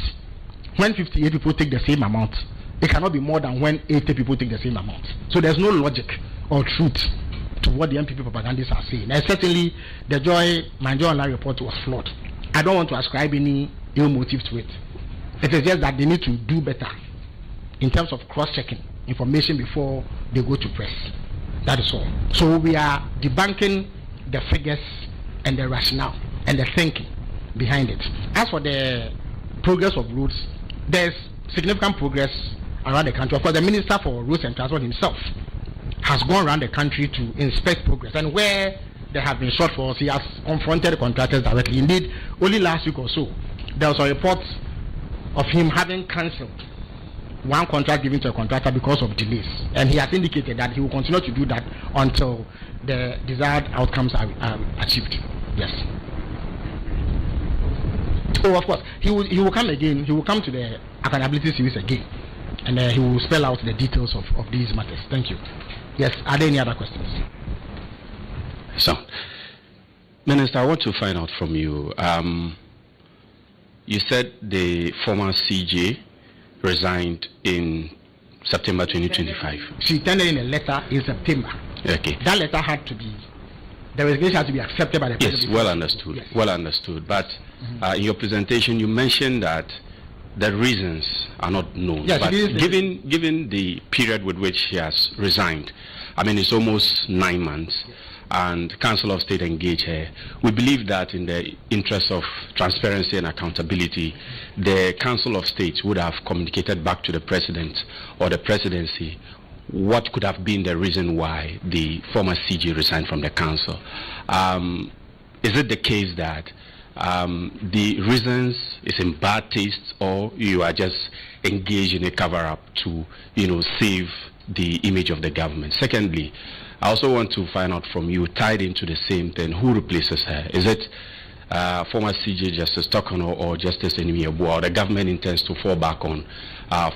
when 58 people take the same amount, it cannot be more than when 80 people take the same amount. So there's no logic or truth to what the MPP propagandists are saying. And certainly, the My Joy Online report was flawed. I don't want to ascribe any ill motive to it. It is just that they need to do better in terms of cross-checking information before they go to press. That is all. So we are debunking the figures and the rationale and the thinking behind it. As for the progress of roads, there's significant progress around the country. Of course, the Minister for Roads and Transport himself has gone around the country to inspect progress. And where there have been shortfalls, he has confronted the contractors directly. Indeed, only last week or so, there was a report of him having cancelled one contract given to a contractor because of delays. And he has indicated that he will continue to do that until the desired outcomes are achieved. Yes. Oh, of course, he will come again. He will come to the accountability series again, and he will spell out the details of these matters. Thank you. Yes, are there any other questions? So, Minister, I want to find out from you. You said the former CJ resigned in September 2025. She tendered in a letter in September. Okay. That letter had to be the resignation has to be accepted by the president. Yes, well understood. Yes. Well understood. But in your presentation, you mentioned that the reasons are not known. Yes, but given the period with which he has resigned, I mean, it's almost 9 months, and Council of State engaged here. We believe that in the interest of transparency and accountability, the Council of State would have communicated back to the President or the Presidency what could have been the reason why the former CG resigned from the Council. Is it the case that the reasons is in bad taste, or you are just engaged in a cover-up to, save the image of the government? Secondly, I also want to find out from you, tied into the same thing, who replaces her? Is it former CJ Justice Tokono or Justice Enimiabu, or the government intends to fall back on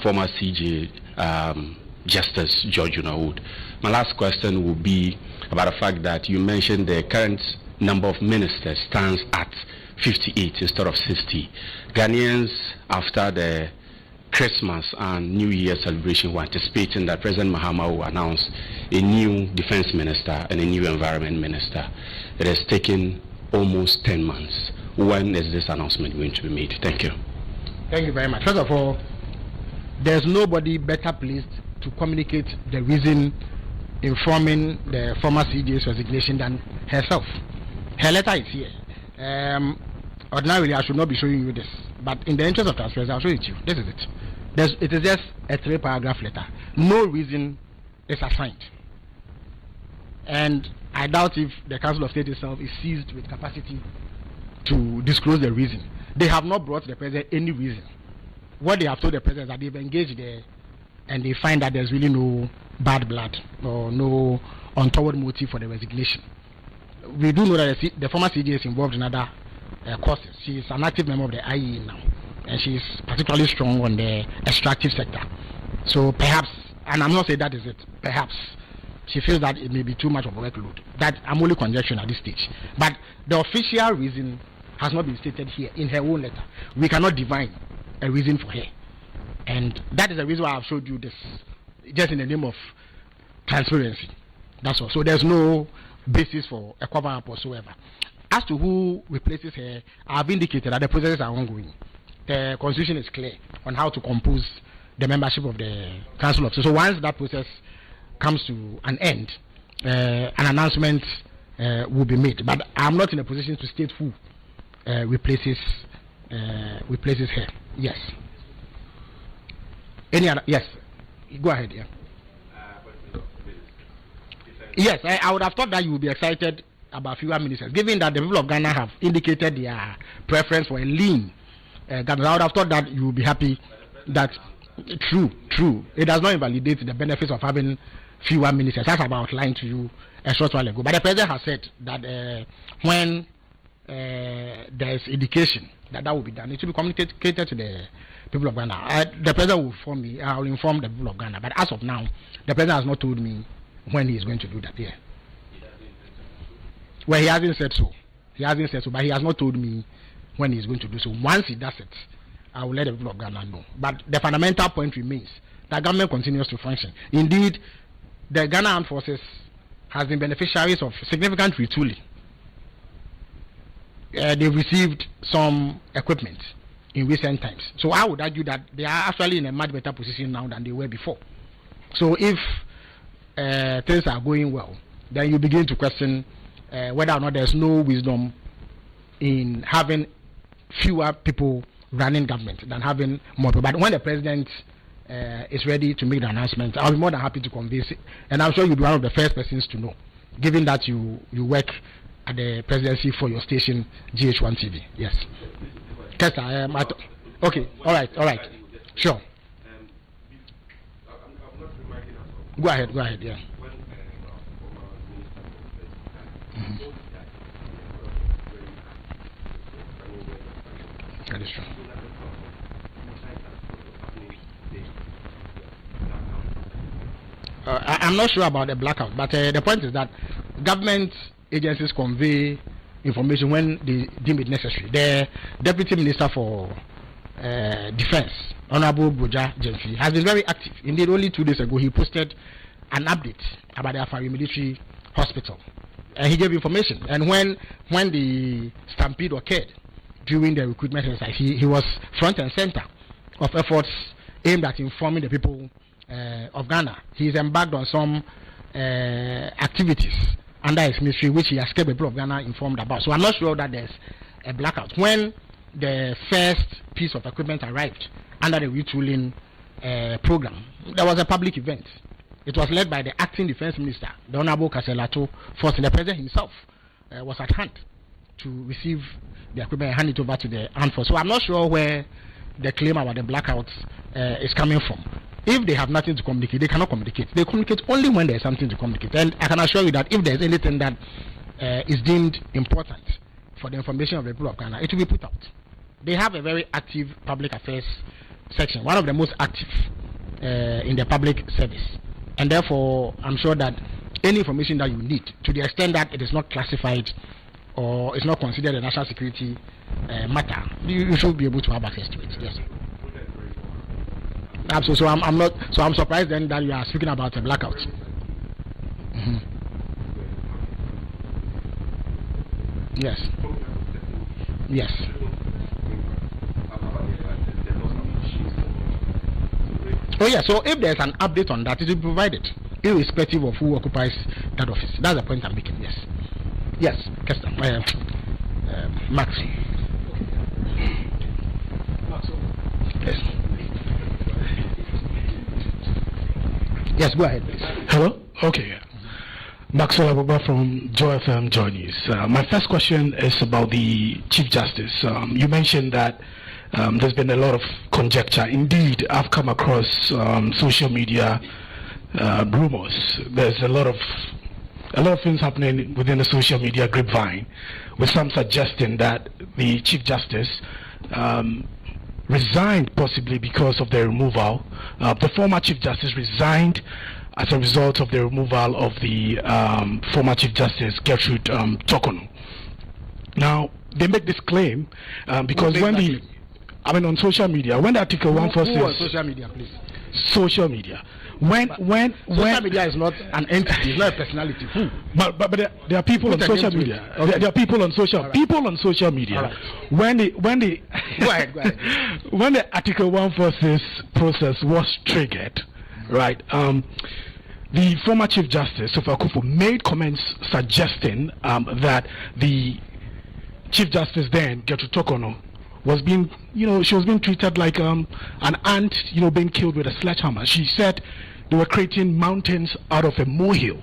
former CJ Justice George Unawood? My last question will be about the fact that you mentioned the current number of ministers stands at 58 instead of 60. Ghanaians, after the Christmas and New Year celebration, were anticipating that President Mahama will announce a new defense minister and a new environment minister. It has taken almost 10 months. When is this announcement going to be made? Thank you. Thank you very much. First of all, there's nobody better placed to communicate the reason informing the former CJ's resignation than herself. Her letter is here. Ordinarily, I should not be showing you this, but in the interest of transparency, I'll show it to you. This is it. It is just a 3-paragraph letter. No reason is assigned. And I doubt if the Council of State itself is seized with capacity to disclose the reason. They have not brought the President any reason. What they have told the President is that they've engaged there and they find that there's really no bad blood or no untoward motive for the resignation. We do know that the former CJ is involved in other courses. She is an active member of the IE now, and she is particularly strong on the extractive sector. So perhaps, and I'm not saying that is it, perhaps she feels that it may be too much of a workload. That I'm only conjecturing at this stage. But the official reason has not been stated here in her own letter. We cannot divine a reason for her. And that is the reason why I've showed you this, just in the name of transparency. That's all. So there's no basis for a cover-up whatsoever. As to who replaces her, I've indicated that the processes are ongoing. The constitution is clear on how to compose the membership of the Council of State. So once that process comes to an end, an announcement will be made. But I'm not in a position to state who replaces her. Yes. Any other? Yes. Go ahead. Yeah. Yes, I would have thought that you would be excited about fewer ministers, given that the people of Ghana have indicated their preference for a lean government. I would have thought that you would be happy that true. It does not invalidate the benefits of having fewer ministers, as I outlined to you a short while ago. But the President has said that when there is indication that will be done, it will be communicated to the people of Ghana. The President will inform me. I will inform the people of Ghana. But as of now, the President has not told me when he is going to do that. Yeah. Well, he hasn't said so. But he has not told me when he is going to do so. Once he does it, I will let the people of Ghana know. But the fundamental point remains that government continues to function. Indeed, the Ghana Armed Forces has been beneficiaries of significant retooling. They've received some equipment in recent times. So I would argue that they are actually in a much better position now than they were before. So if things are going well, then you begin to question whether or not there's no wisdom in having fewer people running government than having more people. But when the President is ready to make the announcement, I'll be more than happy to convey it. And I'm sure you'll be one of the first persons to know, given that you work at the Presidency for your station, GH1 TV. Yes. Kesta, okay, all right. Sure. Go ahead, yeah. That is true. I'm not sure about the blackout, but the point is that government agencies convey information when they deem it necessary. The Deputy Minister for Defense, Honorable Boja Jensi, has been very active. Indeed, only 2 days ago, he posted an update about the Afari Military Hospital. he gave information. And when the stampede occurred during the recruitment exercise, he was front and center of efforts aimed at informing the people of Ghana. He's embarked on some activities under his ministry, which he has kept the people of Ghana informed about. So I'm not sure that there's a blackout. When the first piece of equipment arrived under the retooling program, there was a public event. It was led by the acting defense minister, the Honorable Kaselato Force. The president himself was at hand to receive the equipment and hand it over to the armed force. So I'm not sure where the claim about the blackouts is coming from. If they have nothing to communicate, they cannot communicate. They communicate only when there is something to communicate. And I can assure you that if there is anything that is deemed important for the information of the people of Ghana, it will be put out. They have a very active public affairs section, one of the most active in the public service. And therefore, I'm sure that any information that you need, to the extent that it is not classified or is not considered a national security matter, you should be able to have access to it. Yes. Absolutely. So I'm surprised then that you are speaking about a blackout. Mm-hmm. Yes. Yes. Oh yeah, so if there's an update on that, it will be provided, irrespective of who occupies that office. That's the point I'm making, yes. Yes, Max. Yes. Yes, go ahead, please. Hello? Okay. Maxwell Abuba from Joy FM Joy News. My first question is about the Chief Justice. You mentioned that there's been a lot of conjecture. Indeed, I've come across social media rumors. There's a lot of things happening within the social media grapevine, with some suggesting that the Chief Justice resigned possibly because of the removal. The former Chief Justice resigned as a result of the removal of the former Chief Justice Gertrude Tokono. Now, they make this claim because on social media, when the Article 146... Who on social media, please? Social media. When social media is not an entity, it's not a personality. Who? But there are people on social media. Okay. There are people on social media. Right. When the go ahead. When the Article 146 process was triggered, right? The former Chief Justice Sophia Kufu made comments suggesting that the Chief Justice then, Gertrude Tokono, was being, she was being treated like an ant, being killed with a sledgehammer. She said they were creating mountains out of a molehill.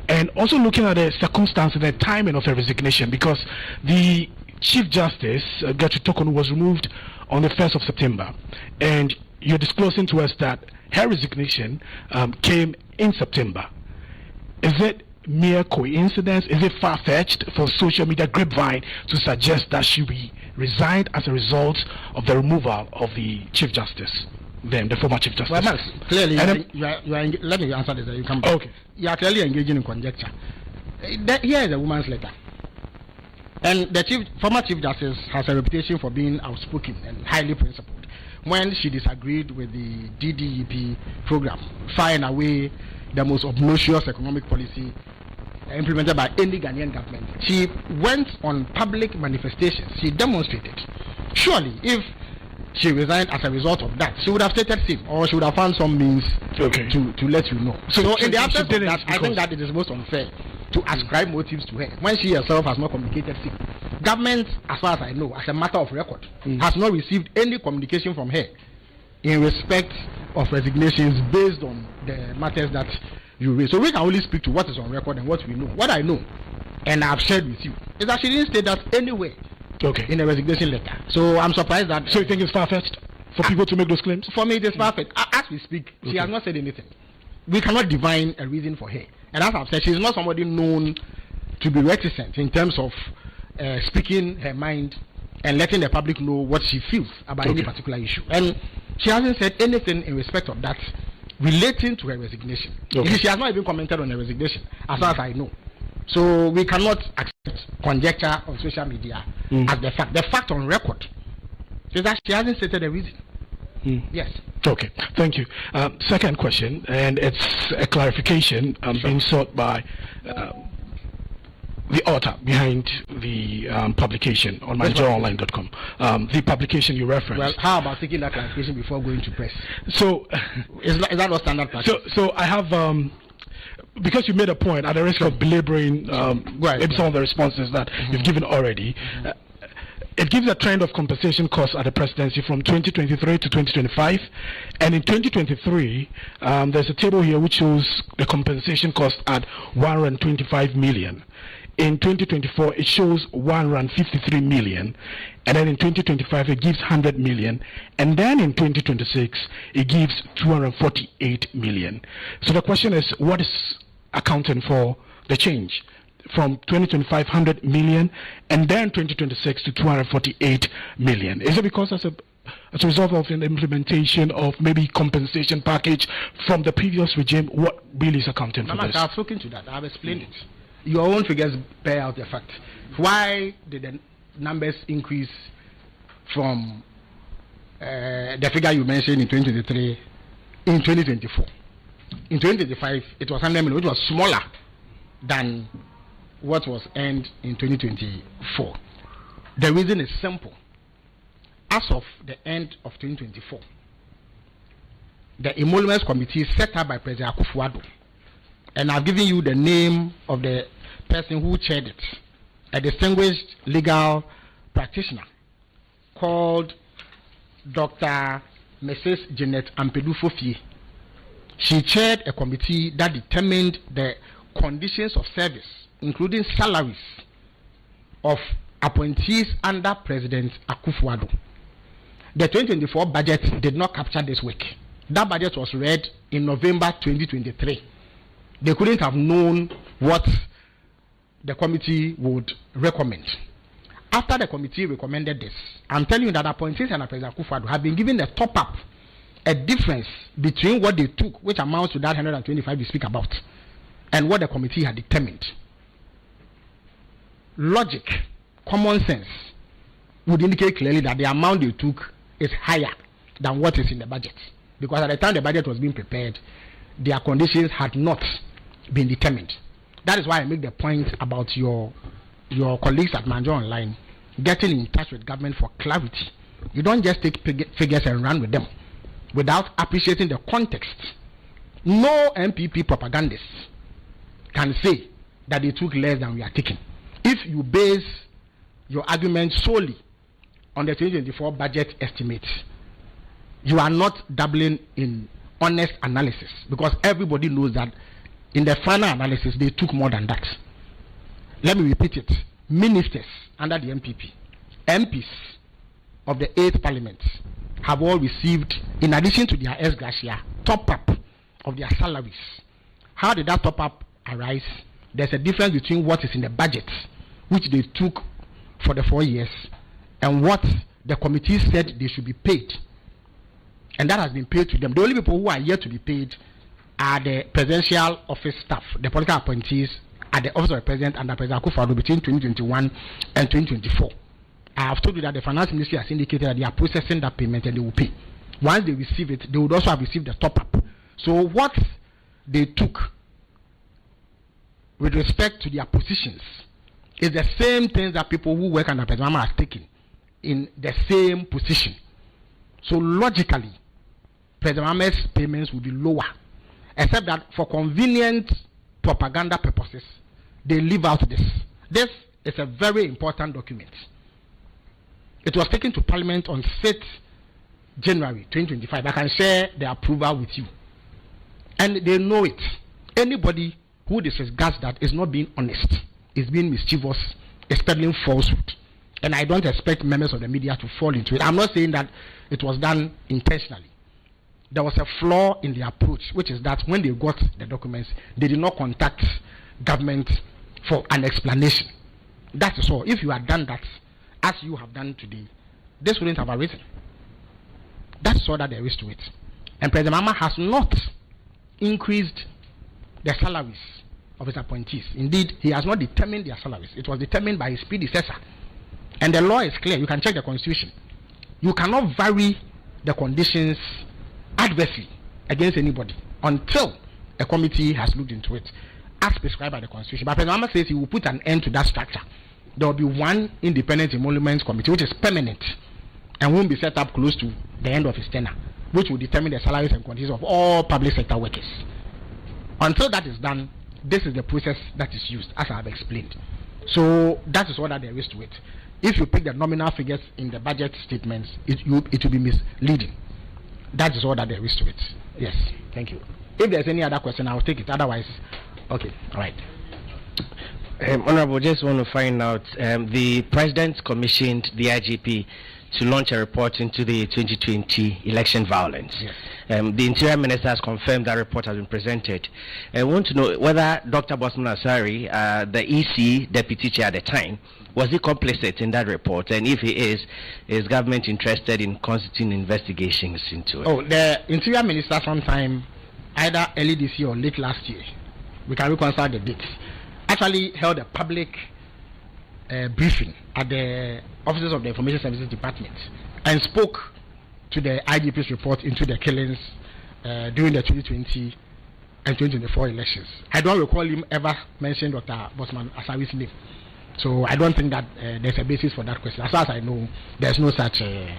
And also looking at the circumstances and the timing of her resignation, because the Chief Justice, Gertrude Tokono, was removed on the 1st of September. And you're disclosing to us that her resignation came in September. Is it mere coincidence? Is it far-fetched for social media grapevine to suggest that she resigned as a result of the removal of the Chief Justice, the former Chief Justice? Well, Max, clearly, let me answer this. You come back. Okay. You are clearly engaging in conjecture. Here is a woman's letter. And the former Chief Justice has a reputation for being outspoken and highly principled. When she disagreed with the DDEP program, far and away the most obnoxious economic policy implemented by any Ghanaian government, she went on public manifestations. She demonstrated. Surely, if she resigned as a result of that, she would have stated same, or she would have found some means to let you know. So in the absence of that, I think that it is most unfair to ascribe motives to her when she herself has not communicated same. Government, as far as I know, as a matter of record, has not received any communication from her in respect of resignations based on the matters that you raise. So we can only speak to what is on record and what we know. What I know, and I've shared with you, is that she didn't state that anywhere in the resignation letter. So I'm surprised that... So you think it's far-fetched for people to make those claims? For me, it is far-fetched. As we speak, she has not said anything. We cannot divine a reason for her. And as I've said, she's not somebody known to be reticent in terms of speaking her mind and letting the public know what she feels about any particular issue. And she hasn't said anything in respect of that relating to her resignation. She has not even commented on her resignation, as far as I know. So we cannot accept conjecture on social media as the fact. The fact on record is that she hasn't stated a reason. Yes. Okay, thank you. Second question, and it's a clarification being sought by the author behind the publication on MyJoyOnline.com, the publication you referenced. Well, how about taking that clarification before going to press? So, is that not standard practice? So I have, because you made a point, at the risk of belaboring maybe some of the responses that you've given already, it gives a trend of compensation costs at the presidency from 2023 to 2025. And in 2023, there's a table here which shows the compensation cost at 125 million. In 2024, it shows 153 million. And then in 2025, it gives 100 million. And then in 2026, it gives 248 million. So the question is, what is accounting for the change from 2025 100 million and then 2026 to 248 million? Is it because as a result of an implementation of maybe compensation package from the previous regime? What really is accounting for this? I've spoken to that. I've explained it. Your own figures bear out the fact. Why did the numbers increase from the figure you mentioned in 2023 in 2024? In 2025, it was 100 million, which was smaller than what was earned in 2024. The reason is simple. As of the end of 2024, the Emoluments Committee set up by President Akufo-Addo, and I've given you the name of the person who chaired it, a distinguished legal practitioner called Dr. Mrs. Janet Ampedu-Fofie. She chaired a committee that determined the conditions of service, including salaries of appointees under President Akufo-Addo. The 2024 budget did not capture this work. That budget was read in November 2023. They couldn't have known what the committee would recommend. After the committee recommended this, I'm telling you that appointees under President Akufo-Addo have been given a top-up, a difference between what they took, which amounts to that 125 we speak about, and what the committee had determined. Logic, common sense would indicate clearly that the amount they took is higher than what is in the budget, because at the time the budget was being prepared, their conditions had not been determined. That is why I make the point about your colleagues at MyJoy Online getting in touch with government for clarity. You don't just take figures and run with them without appreciating the context. No MPP propagandists can say that they took less than we are taking. If you base your argument solely on the 2024 budget estimates, you are not doubling in honest analysis, because everybody knows that in the final analysis they took more than that. Let me repeat it. Ministers under the MPP, MPs of the 8th Parliament have all received, in addition to their ex gratia, top-up of their salaries. How did that top-up arise? There's a difference between what is in the budget, which they took for the 4 years, and what the committee said they should be paid. And that has been paid to them. The only people who are yet to be paid are the presidential office staff, the political appointees at the office of the president under President Akufo-Addo between 2021 and 2024. I have told you that the finance ministry has indicated that they are processing that payment and they will pay. Once they receive it, they would also have received the top-up. So what they took with respect to their positions is the same things that people who work under President Mahama has taken in the same position. So logically, President Mahama's payments will be lower, except that for convenient propaganda purposes, they leave out this. This is a very important document. It was taken to Parliament on 6th January 2025. I can share the approval with you. And they know it. Anybody who disregards that is not being honest, is being mischievous, is peddling falsehood. And I don't expect members of the media to fall into it. I'm not saying that it was done intentionally. There was a flaw in the approach, which is that when they got the documents, they did not contact government for an explanation. That is all. If you had done that, as you have done today, this wouldn't have arisen. That's all that there is to it. And President Mahama has not increased the salaries of his appointees. Indeed, he has not determined their salaries. It was determined by his predecessor. And the law is clear. You can check the constitution. You cannot vary the conditions adversely against anybody until a committee has looked into it. as prescribed by the Constitution. But President Mahama says he will put an end to that structure. There will be one independent emoluments committee which is permanent and won't be set up close to the end of his tenure, which will determine the salaries and conditions of all public sector workers. Until that is done, this is the process that is used, as I have explained. So that is all that there is to it. If you pick the nominal figures in the budget statements, it will be misleading. That is all that there is to it. Yes, thank you. If there's any other question, I will take it. Otherwise, okay, all right. Honorable, just want to find out, the President commissioned the IGP to launch a report into the 2020 election violence. Yes. The Interior Minister has confirmed that report has been presented. I want to know whether Dr. Bosman Asari, the EC deputy chair at the time, was he complicit in that report? And if he is government interested in constituting investigations into it? Oh, the Interior Minister sometime, either early this year or late last year, we can reconcile the dates, actually held a public briefing at the offices of the Information Services Department and spoke to the IGP's report into the killings during the 2020 and 2024 elections. I don't recall him ever mention Dr. Bosman Asari's name. So I don't think that there's a basis for that question. As far as I know, there's no such, if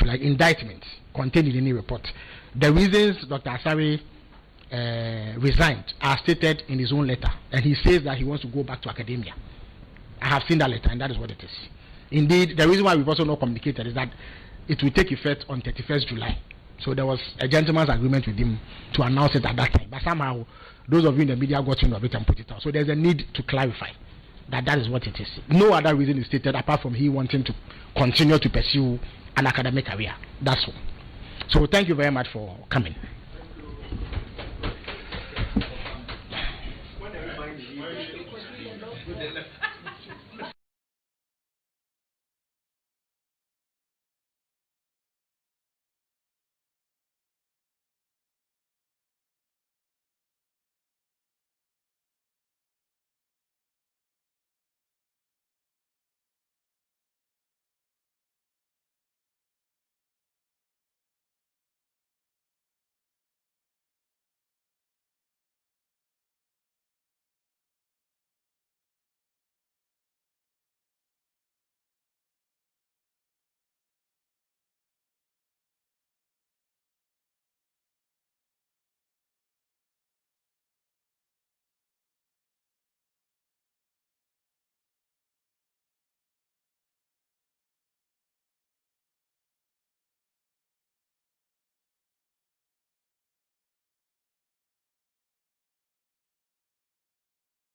you like, indictment contained in any report. The reasons Dr. Asari resigned are stated in his own letter, and he says that he wants to go back to academia. I have seen that letter, and that is what it is. Indeed, the reason why we've also not communicated is that it will take effect on 31st July. So there was a gentleman's agreement with him to announce it at that time. But somehow, those of you in the media got wind of it and put it out. So there's a need to clarify that that is what it is. No other reason is stated apart from he wanting to continue to pursue an academic career. That's all. So thank you very much for coming.